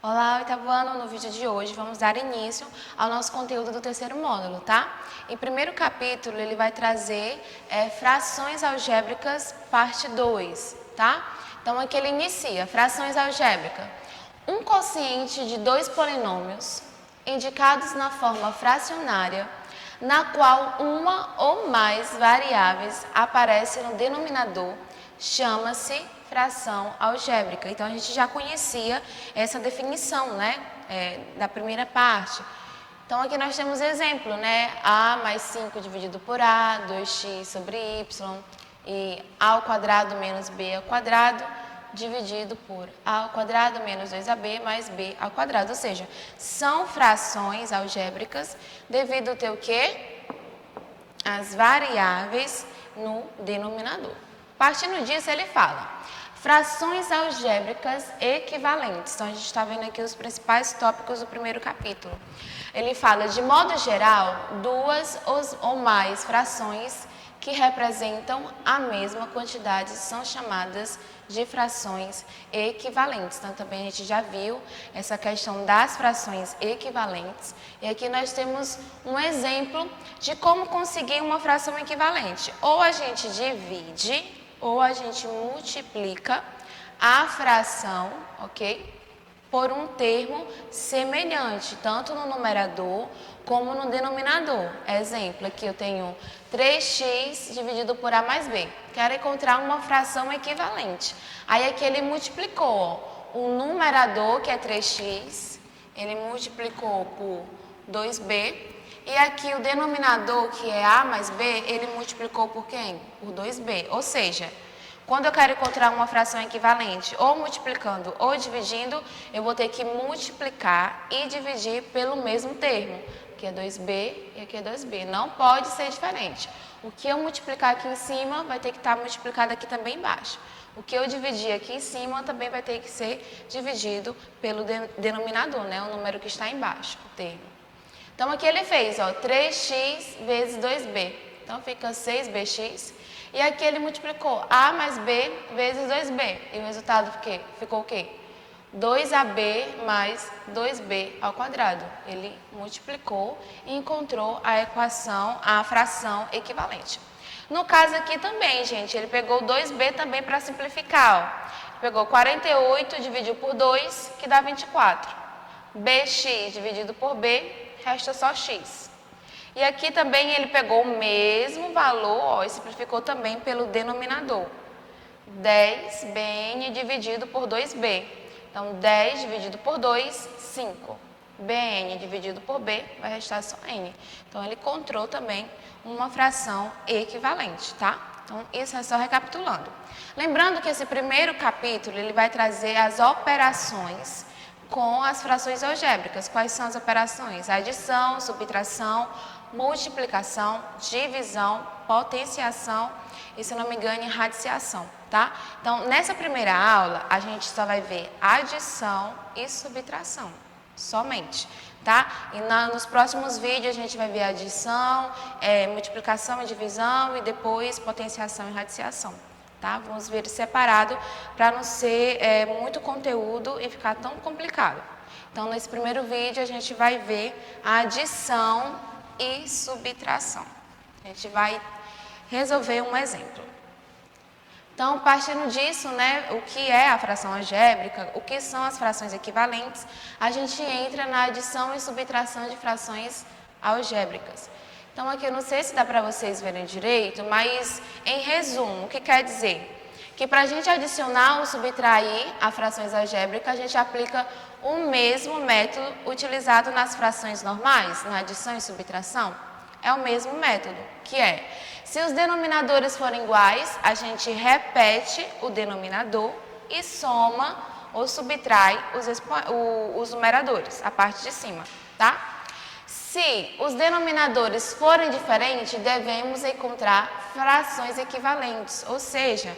Olá, oitavo ano, no vídeo de hoje vamos dar início ao nosso conteúdo do terceiro módulo, tá? Em primeiro capítulo ele vai trazer frações algébricas parte 2, tá? Então aqui ele inicia, frações algébricas. Um quociente de dois polinômios indicados na forma fracionária, na qual uma ou mais variáveis aparecem no denominador, chama-se fração algébrica. Então, a gente já conhecia essa definição, né, da primeira parte. Então, aqui nós temos exemplo, né, a mais 5 dividido por a, 2x sobre y, e a ao quadrado menos b ao quadrado, dividido por a ao quadrado menos 2ab mais b ao quadrado. Ou seja, são frações algébricas devido a ter o quê? As variáveis no denominador. Partindo disso, ele fala frações algébricas equivalentes. Então, a gente está vendo aqui os principais tópicos do primeiro capítulo. Ele fala, de modo geral, duas ou mais frações que representam a mesma quantidade são chamadas de frações equivalentes. Então, também a gente já viu essa questão das frações equivalentes. E aqui nós temos um exemplo de como conseguir uma fração equivalente. Ou a gente divide, ou a gente multiplica a fração, ok? Por um termo semelhante, tanto no numerador como no denominador. Exemplo, aqui eu tenho 3x dividido por a mais b. Quero encontrar uma fração equivalente. Aí aqui ele multiplicou o numerador, que é 3x, ele multiplicou por 2b. E aqui o denominador, que é a mais b, ele multiplicou por quem? Por 2b. Ou seja, quando eu quero encontrar uma fração equivalente, ou multiplicando ou dividindo, eu vou ter que multiplicar e dividir pelo mesmo termo. Aqui é 2b e aqui é 2b. Não pode ser diferente. O que eu multiplicar aqui em cima vai ter que estar multiplicado aqui também embaixo. O que eu dividir aqui em cima também vai ter que ser dividido pelo denominador, né? O número que está embaixo, o termo. Então, aqui ele fez, ó, 3x vezes 2b. Então, fica 6bx. E aqui ele multiplicou a mais b vezes 2b. E o resultado ficou o quê? 2ab mais 2b ao quadrado. Ele multiplicou e encontrou a equação, a fração equivalente. No caso aqui também, gente, ele pegou 2b também para simplificar. Ó. Pegou 48, dividiu por 2, que dá 24. bx dividido por b, resta só x. E aqui também ele pegou o mesmo valor, ó, e simplificou também pelo denominador. 10bn dividido por 2b. Então, 10 dividido por 2, 5. bn dividido por b vai restar só n. Então, ele encontrou também uma fração equivalente, tá? Então, isso é só recapitulando. Lembrando que esse primeiro capítulo, ele vai trazer as operações com as frações algébricas. Quais são as operações? Adição, subtração, multiplicação, divisão, potenciação e, se não me engano, radiciação, tá? Então, nessa primeira aula, a gente só vai ver adição e subtração, somente, tá? E nos próximos vídeos a gente vai ver adição, multiplicação e divisão e depois potenciação e radiciação, tá? Vamos ver separado para não ser muito conteúdo e ficar tão complicado. Então, nesse primeiro vídeo a gente vai ver a adição e subtração. A gente vai resolver um exemplo. Então, partindo disso, né, o que é a fração algébrica, o que são as frações equivalentes, a gente entra na adição e subtração de frações algébricas. Então, aqui eu não sei se dá para vocês verem direito, mas em resumo, o que quer dizer? Que para a gente adicionar ou subtrair a frações algébricas, a gente aplica o mesmo método utilizado nas frações normais, na adição e subtração. É o mesmo método, que é, se os denominadores forem iguais, a gente repete o denominador e soma ou subtrai os numeradores, a parte de cima, tá? Se os denominadores forem diferentes, devemos encontrar frações equivalentes, ou seja,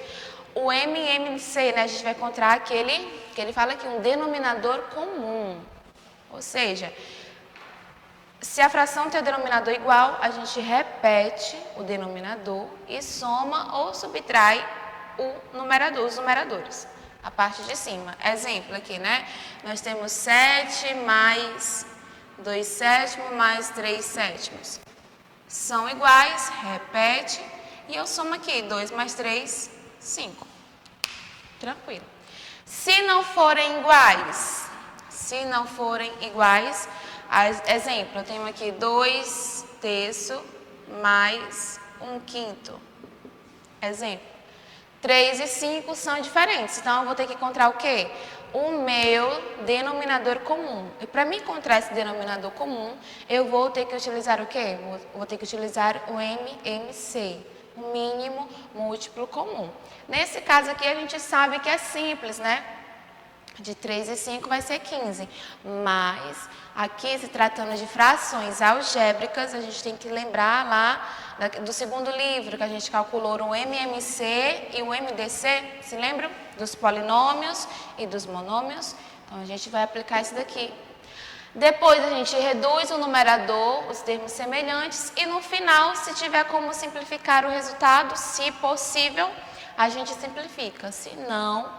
o MMC, né, a gente vai encontrar aquele, que ele fala aqui, um denominador comum. Ou seja, se a fração tem o denominador igual, a gente repete o denominador e soma ou subtrai os numeradores, a parte de cima. Exemplo aqui, né? Nós temos 7 mais 2 sétimos mais 3 sétimos. São iguais, repete, e eu somo aqui, 2 mais 3, 5. Tranquilo. Se não forem iguais, exemplo, eu tenho aqui 2 terços mais 1 quinto. Exemplo. 3 e 5 são diferentes, então eu vou ter que encontrar o quê? O meu denominador comum. E para mim encontrar esse denominador comum, eu vou ter que utilizar o quê? Vou ter que utilizar o MMC, o mínimo múltiplo comum. Nesse caso aqui a gente sabe que é simples, né? De 3 e 5 vai ser 15, mas aqui se tratando de frações algébricas, a gente tem que lembrar lá do segundo livro, que a gente calculou o MMC e o MDC, se lembram? Dos polinômios e dos monômios. Então a gente vai aplicar isso daqui. Depois a gente reduz o numerador, os termos semelhantes, e no final, se tiver como simplificar o resultado, se possível, a gente simplifica, se não,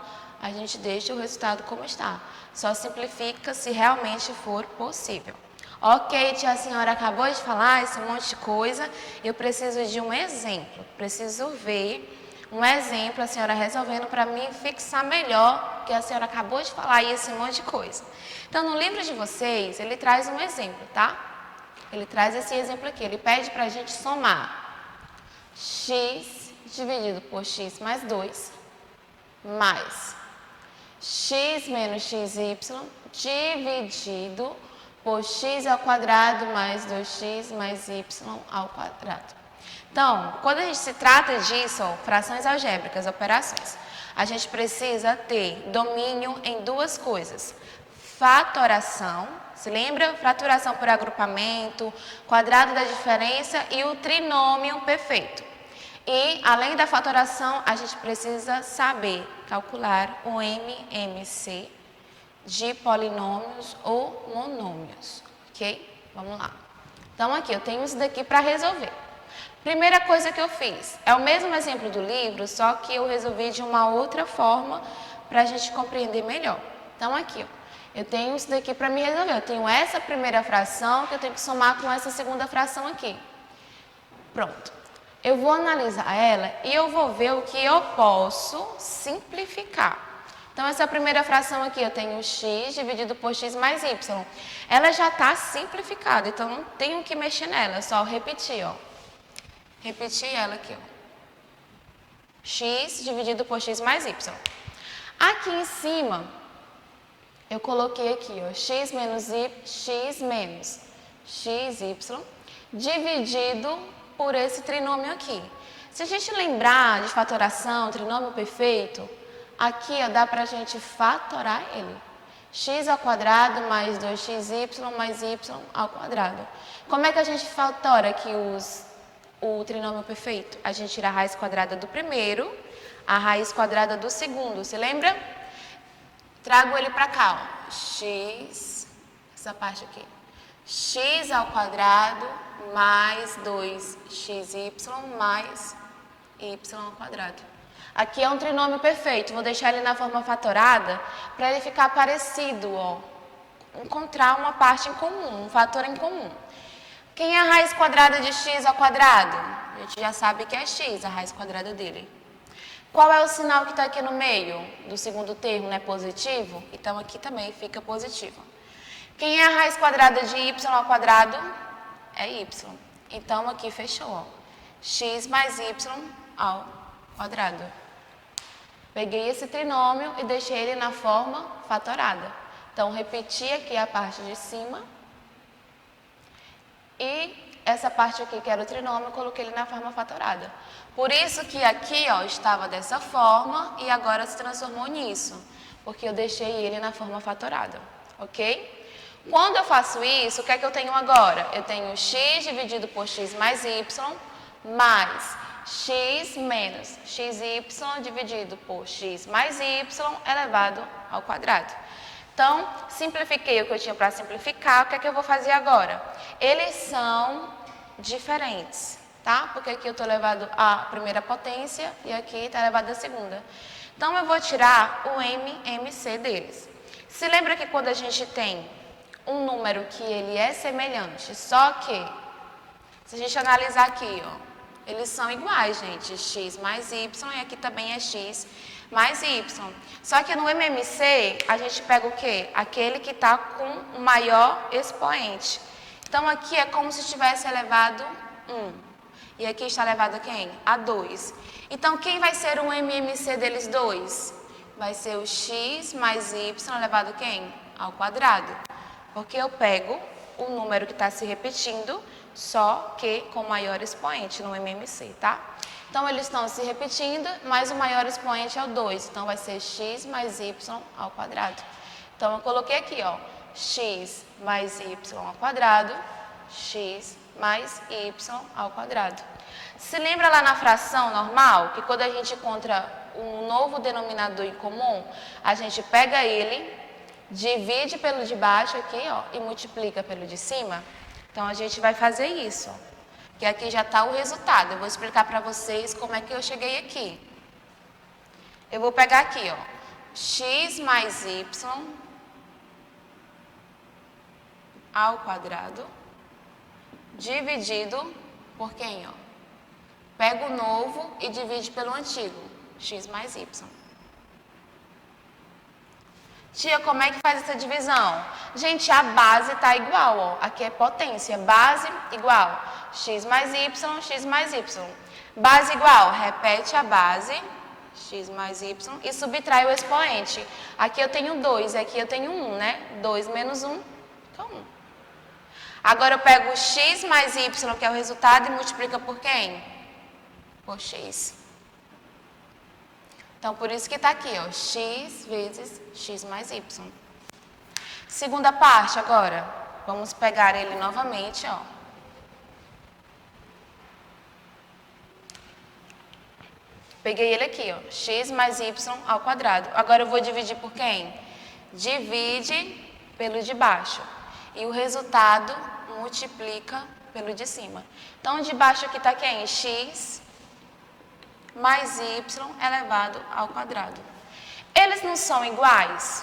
a gente deixa o resultado como está. Só simplifica se realmente for possível. Ok, tia, a senhora acabou de falar esse monte de coisa. Eu preciso de um exemplo. Preciso ver um exemplo, a senhora resolvendo para mim fixar melhor que a senhora acabou de falar aí esse monte de coisa. Então, no livro de vocês, ele traz um exemplo, tá? Ele traz esse exemplo aqui. Ele pede para a gente somar x dividido por x mais 2 mais x menos xy dividido por x ao quadrado mais 2x mais y ao quadrado. Então, quando a gente se trata disso, ó, frações algébricas, operações, a gente precisa ter domínio em duas coisas. Fatoração, se lembra? Fraturação por agrupamento, quadrado da diferença e o trinômio perfeito. E, além da fatoração, a gente precisa saber calcular o MMC de polinômios ou monômios, ok? Vamos lá. Então, aqui, eu tenho isso daqui para resolver. Primeira coisa que eu fiz, é o mesmo exemplo do livro, só que eu resolvi de uma outra forma para a gente compreender melhor. Então, aqui, ó, eu tenho isso daqui para me resolver. Eu tenho essa primeira fração que eu tenho que somar com essa segunda fração aqui. Pronto. Eu vou analisar ela e eu vou ver o que eu posso simplificar. Então, essa primeira fração aqui, eu tenho x dividido por x mais y. Ela já está simplificada, então não tenho que mexer nela, é só repetir, ó. Repetir ela aqui, ó. X dividido por x mais y. Aqui em cima, eu coloquei aqui, ó, x menos xy dividido por esse trinômio aqui. Se a gente lembrar de fatoração, trinômio perfeito, aqui ó, dá para a gente fatorar ele. X ao quadrado mais 2xy mais y ao quadrado. Como é que a gente fatora aqui o trinômio perfeito? A gente tira a raiz quadrada do primeiro, a raiz quadrada do segundo, você lembra? Trago ele para cá, ó. X, essa parte aqui. X ao quadrado mais 2xy mais y ao quadrado. Aqui é um trinômio perfeito, vou deixar ele na forma fatorada para ele ficar parecido, ó. Encontrar uma parte em comum, um fator em comum. Quem é a raiz quadrada de x ao quadrado? A gente já sabe que é x, a raiz quadrada dele. Qual é o sinal que está aqui no meio do segundo termo, né? Positivo? Então aqui também fica positivo. Quem é a raiz quadrada de y ao quadrado? É y. Então, aqui fechou, ó. X mais y ao quadrado. Peguei esse trinômio e deixei ele na forma fatorada. Então, repeti aqui a parte de cima. E essa parte aqui, que era o trinômio, coloquei ele na forma fatorada. Por isso que aqui, ó, estava dessa forma e agora se transformou nisso. Porque eu deixei ele na forma fatorada, ok? Quando eu faço isso, o que é que eu tenho agora? Eu tenho x dividido por x mais y, mais x menos xy dividido por x mais y elevado ao quadrado. Então, simplifiquei o que eu tinha para simplificar. O que é que eu vou fazer agora? Eles são diferentes, tá? Porque aqui eu estou elevado à primeira potência e aqui está elevado à segunda. Então, eu vou tirar o MMC deles. Se lembra que quando a gente tem um número que ele é semelhante, só que, se a gente analisar aqui, ó, eles são iguais, gente, x mais y, e aqui também é x mais y. Só que no MMC, a gente pega o quê? Aquele que está com o maior expoente. Então, aqui é como se tivesse elevado 1. E aqui está elevado a quem? A 2. Então, quem vai ser o MMC deles dois? Vai ser o x mais y elevado a quem? Ao quadrado. Porque eu pego o número que está se repetindo, só que com maior expoente no MMC, tá? Então, eles estão se repetindo, mas o maior expoente é o 2. Então, vai ser x mais y ao quadrado. Então, eu coloquei aqui, ó, x mais y ao quadrado, x mais y ao quadrado. Se lembra lá na fração normal, que quando a gente encontra um novo denominador em comum, a gente pega ele, divide pelo de baixo aqui, ó, e multiplica pelo de cima? Então, a gente vai fazer isso, ó, que aqui já está o resultado. Eu vou explicar para vocês como é que eu cheguei aqui. Eu vou pegar aqui, ó, x mais y ao quadrado, dividido por quem, ó? Pega o novo e divide pelo antigo, x mais y. Tia, como é que faz essa divisão? Gente, a base está igual, ó. Aqui é potência, base igual, x mais y, x mais y. Base igual, repete a base, x mais y, e subtrai o expoente. Aqui eu tenho 2, aqui eu tenho 1, né? 2 menos 1, então 1. Agora eu pego o x mais y, que é o resultado, e multiplica por quem? Por x. Então, por isso que está aqui, ó, x vezes x mais y. Segunda parte agora, vamos pegar ele novamente, ó. Peguei ele aqui, ó, x mais y ao quadrado. Agora eu vou dividir por quem? Divide pelo de baixo. E o resultado multiplica pelo de cima. Então, de baixo aqui está quem? X mais y elevado ao quadrado. Eles não são iguais?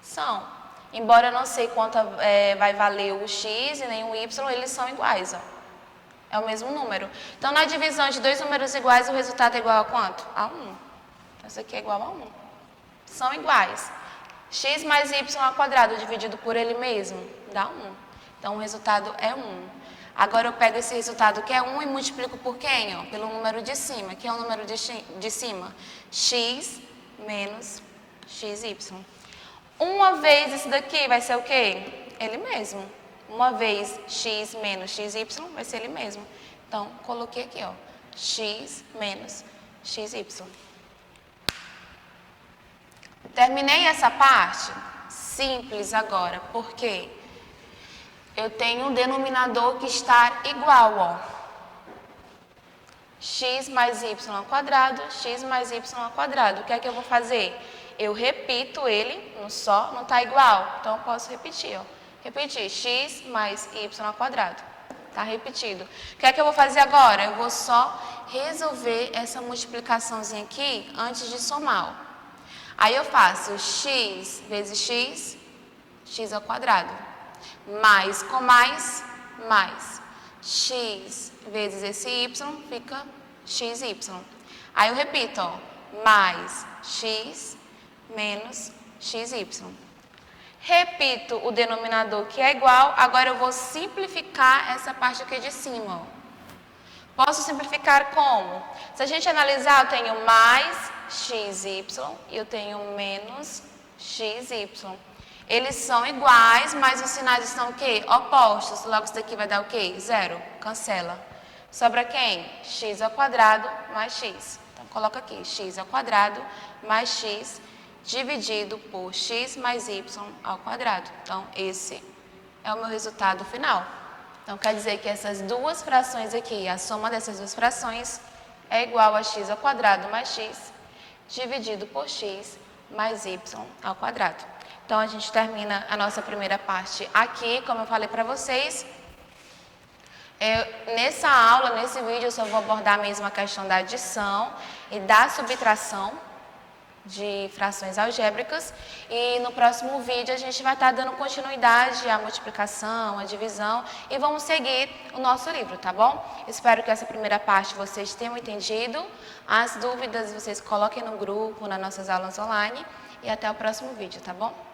São. Embora eu não sei quanto vai valer o x e nem o y, eles são iguais, ó. É o mesmo número. Então, na divisão de dois números iguais, o resultado é igual a quanto? A 1. Então, isso aqui é igual a 1. São iguais. X mais y ao quadrado dividido por ele mesmo dá 1. Então, o resultado é 1. Agora, eu pego esse resultado que é 1 e multiplico por quem? Ó? Pelo número de cima. Que é o número de cima? X menos xy. Uma vez esse daqui vai ser o quê? Ele mesmo. Uma vez x menos xy vai ser ele mesmo. Então, coloquei aqui, ó, x menos xy. Terminei essa parte simples agora, porque eu tenho um denominador que está igual, ó. X mais y ao quadrado, x mais y ao quadrado. O que é que eu vou fazer? Eu repito ele no só, não está igual, então eu posso repetir, ó. Repetir, x mais y ao quadrado. Está repetido. O que é que eu vou fazer agora? Eu vou só resolver essa multiplicaçãozinha aqui antes de somar, ó. Aí eu faço x vezes x, x ao quadrado. Mais com mais, x vezes esse y fica xy. Aí eu repito, ó, mais x menos xy. Repito o denominador que é igual, agora eu vou simplificar essa parte aqui de cima, ó. Posso simplificar como? Se a gente analisar, eu tenho mais xy e eu tenho menos xy. Eles são iguais, mas os sinais estão o quê? Opostos. Logo, isso daqui vai dar o quê? 0. Cancela. Sobra quem? X ao quadrado mais x. Então, coloca aqui. X ao quadrado mais x dividido por x mais y ao quadrado. Então, esse é o meu resultado final. Então, quer dizer que essas duas frações aqui, a soma dessas duas frações é igual a x ao quadrado mais x dividido por x mais y ao quadrado. Então, a gente termina a nossa primeira parte aqui, como eu falei para vocês. Nessa aula, nesse vídeo, eu só vou abordar mesmo a questão da adição e da subtração, de frações algébricas e no próximo vídeo a gente vai estar dando continuidade à multiplicação, à divisão e vamos seguir o nosso livro, tá bom? Espero que essa primeira parte vocês tenham entendido. As dúvidas vocês coloquem no grupo, nas nossas aulas online e até o próximo vídeo, tá bom?